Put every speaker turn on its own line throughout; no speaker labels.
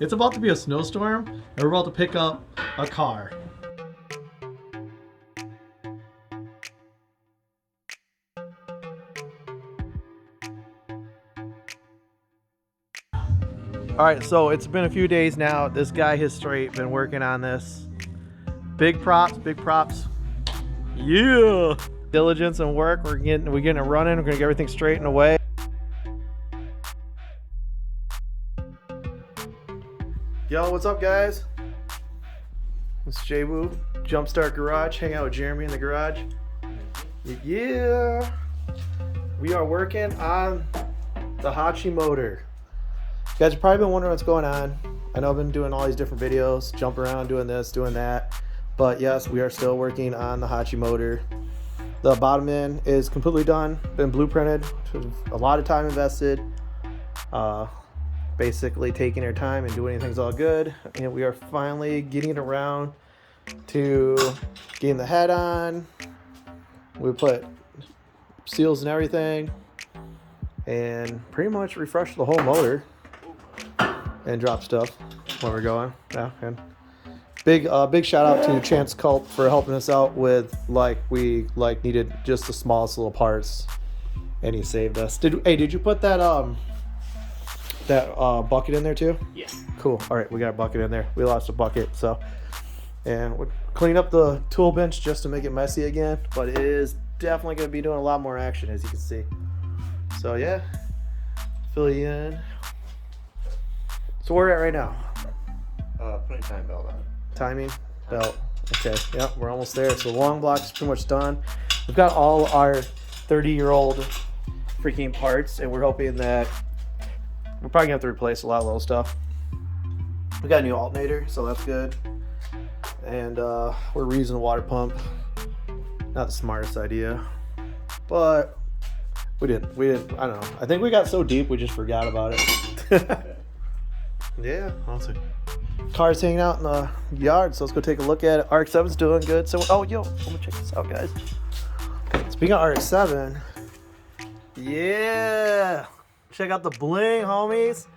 It's about to be a snowstorm, and we're about to pick up a car. All right, so it's been a few days now. This guy has straight been working on this. Big props, big props. Yeah. Diligence and work. We're getting it running. We're gonna get everything straightened away. Yo, what's up, guys? It's J-Woo, Jumpstart Garage. Hang out with Jeremy in the garage. Yeah. We are working on the Hachi motor. You guys have probably been wondering what's going on. I know I've been doing all these different videos, jump around, doing this, doing that. But yes, we are still working on the Hachi motor. The bottom end is completely done, been blueprinted, a lot of time invested. Basically taking our time and doing things all good. And we are finally getting around to getting the head on. We put seals and everything and pretty much refreshed the whole motor and drop stuff where we're going. Yeah, and big shout out to Chance Culp for helping us out with we needed just the smallest little parts, and he saved us. Did you put that bucket in there too?
Yeah.
Cool. All right, we got a bucket in there. We lost a bucket, so, and we'll clean up the tool bench just to make it messy again, but it is definitely going to be doing a lot more action, as you can see. So yeah, fill you in. So where we're at right now?
Putting time belt on.
Timing belt. Okay, yeah, we're almost there. So the long block is pretty much done. We've got all our 30-year-old freaking parts, and we're hoping that we're probably gonna have to replace a lot of little stuff. We got a new alternator, so that's good. And we're reusing the water pump. Not the smartest idea, but we didn't. I don't know. I think we got so deep we just forgot about it. Yeah, honestly. Car's hanging out in the yard, so let's go take a look at it. RX-7's doing good. So, oh, yo, let me check this out, guys. Speaking of RX-7, yeah, check out the bling, homies.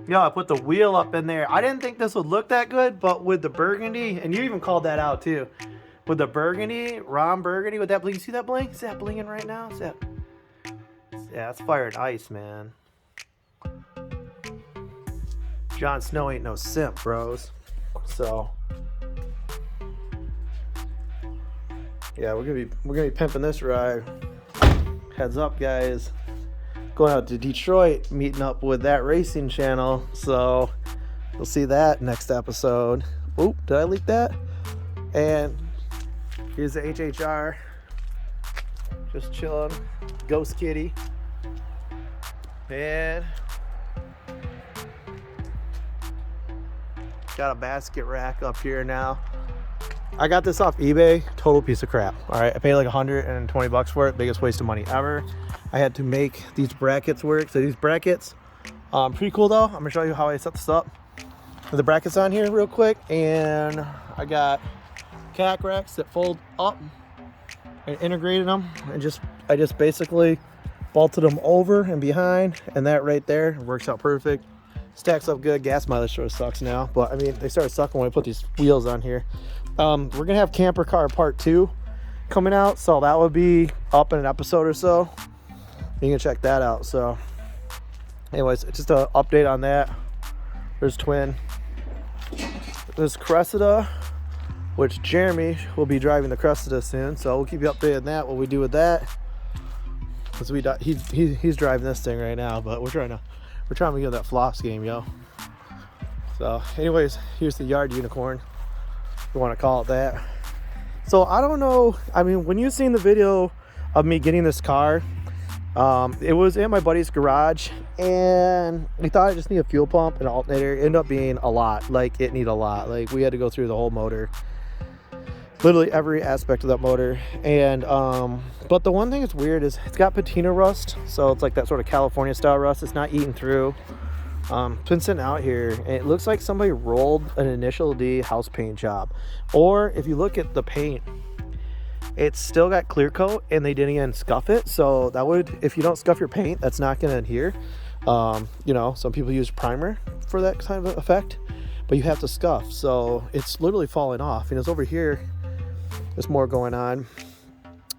Yo, I put the wheel up in there. I didn't think this would look that good, but with the burgundy, and you even called that out too, with the burgundy, Ron Burgundy, with that bling. You see that bling? Is that blinging right now? Is that? Yeah, it's fire and ice, man. Jon Snow ain't no simp, bros. So yeah, we're gonna be pimping this ride. Heads up, guys. Going out to Detroit, meeting up with that racing channel. So you'll see that next episode. Oop, did I leak that? And here's the HHR. Just chilling. Ghost Kitty. And got a basket rack up here now. I got this off eBay. Total piece of crap. All right, I paid like $120 for it. Biggest waste of money ever. I had to make these brackets work. So these brackets, pretty cool though. I'm gonna show you how I set this up. With the brackets on here real quick, and I got cack racks that fold up and integrated them, and I just basically bolted them over and behind, and that right there works out perfect. Stacks up good. Gas mileage sort of sucks now, but I mean, they started sucking when I put these wheels on here. We're gonna have camper car part 2 coming out, so that would be up in an episode or so. You can check that out. So anyways, just an update on that. There's twin. There's Cressida, which Jeremy will be driving the Cressida soon, so we'll keep you updated on that, what we do with that, because he's driving this thing right now, but we're trying to get that flops game, yo. So anyways, here's the yard unicorn, if you want to call it that. So I don't know, I mean, when you seen the video of me getting this car, it was in my buddy's garage, and we thought I just need a fuel pump and alternator. It ended up being a lot. Like, it needed a lot. Like, we had to go through the whole motor, literally every aspect of that motor. And but the one thing that's weird is it's got patina rust, so it's like that sort of California style rust. It's not eating through. It's been sitting out here, and it looks like somebody rolled an Initial D house paint job. Or if you look at the paint, it's still got clear coat, and they didn't even scuff it. So that would, if you don't scuff your paint, that's not going to adhere. You know, some people use primer for that kind of effect, but you have to scuff. So it's literally falling off. And it's over here, there's more going on.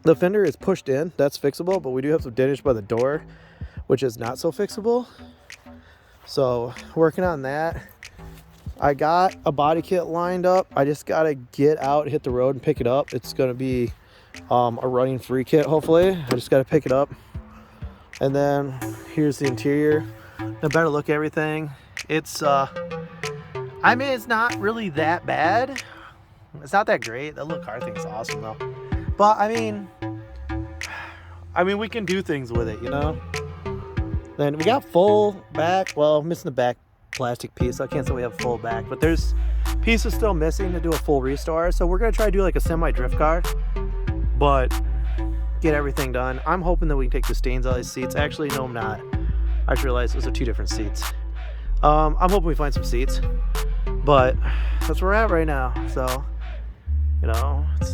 The fender is pushed in, that's fixable, but we do have some damage by the door, which is not so fixable. So working on that. I got a body kit lined up. I just gotta get out, hit the road and pick it up. It's gonna be a running free kit, hopefully. I just gotta pick it up. And then here's the interior. A better look at everything. It's I mean, it's not really that bad. It's not that great. That little car thing's awesome though. But I mean we can do things with it, you know. Then we got full back. Well, I'm missing the back plastic piece. I can't say we have full back, but there's pieces still missing to do a full restore. So we're gonna try to do like a semi drift car, but get everything done. I'm hoping that we can take the stains out of these seats. Actually, no, I'm not. I just realized those are two different seats. I'm hoping we find some seats, but that's where we're at right now. So, you know, it's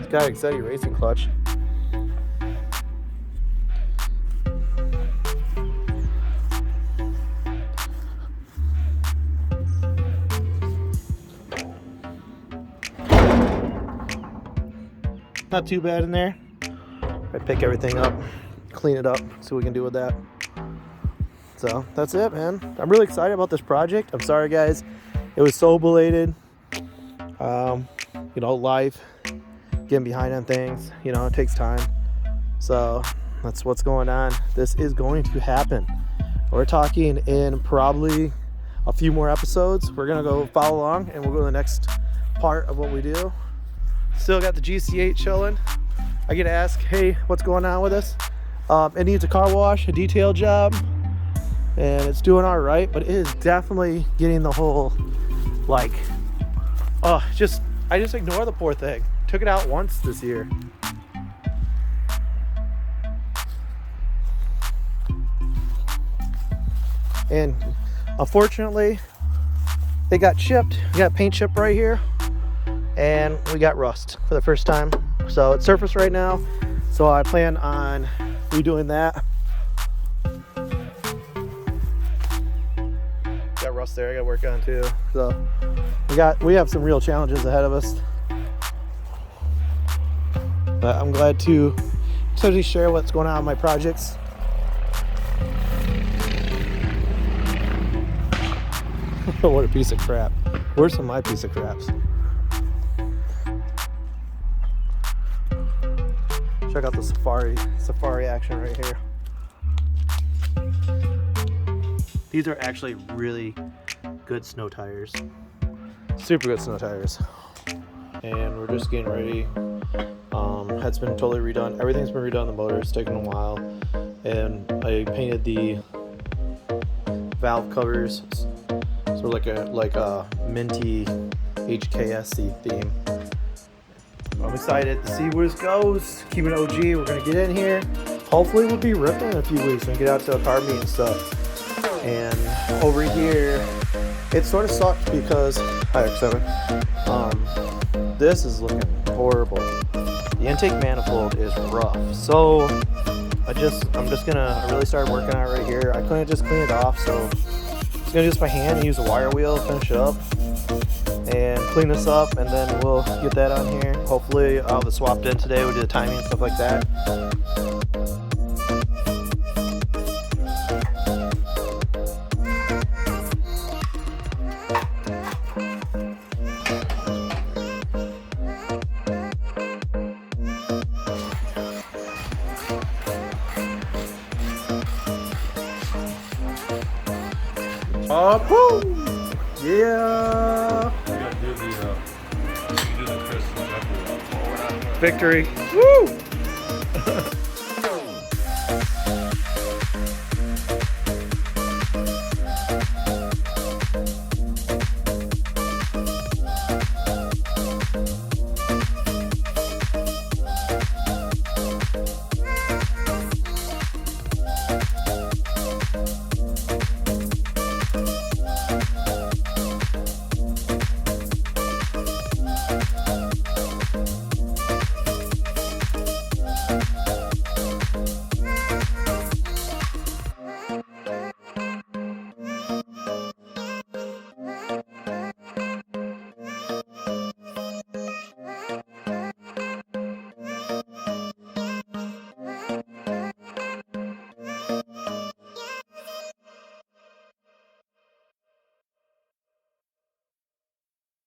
got exciting racing clutch. Not too bad in there. I pick everything up, clean it up, see what we can do with that. So that's it, man. I'm really excited about this project. I'm sorry guys, it was so belated. You know, life, getting behind on things, you know, it takes time. So that's what's going on. This is going to happen. We're talking in probably a few more episodes. We're gonna go follow along and we'll go to the next part of what we do. Still got the GC8 chilling. I get asked, hey, what's going on with this? It needs a car wash, a detail job, and it's doing all right, but it is definitely getting the whole, like, I just ignore the poor thing. Took it out once this year. And unfortunately, they got chipped. We got paint chip right here, and we got rust for the first time. So it's surfaced right now. So I plan on redoing that. Got rust there I gotta work on too. So we have some real challenges ahead of us. But I'm glad to totally share what's going on in my projects. What a piece of crap. Where's some of my piece of craps? Check out the safari action right here. These are actually really good snow tires. Super good snow tires. And we're just getting ready. Head's been totally redone. Everything's been redone. The motor's taken a while. And I painted the valve covers. So like a minty HKSC theme. I'm excited to see where this goes. Keep it OG. We're gonna get in here. Hopefully we'll be ripping in a few weeks and get out to a car meet and stuff. And over here, it sort of sucked because hi X7. This is looking horrible. The intake manifold is rough. So I'm just gonna really start working on it right here. I couldn't just clean it off, so I'm just gonna do this by hand and use a wire wheel, finish it up, and clean this up, and then we'll get that on here. Hopefully I'll have it swapped in today. We'll do the timing and stuff like that. Boom! Yeah!
You gotta do the Chris
Victory! Woo!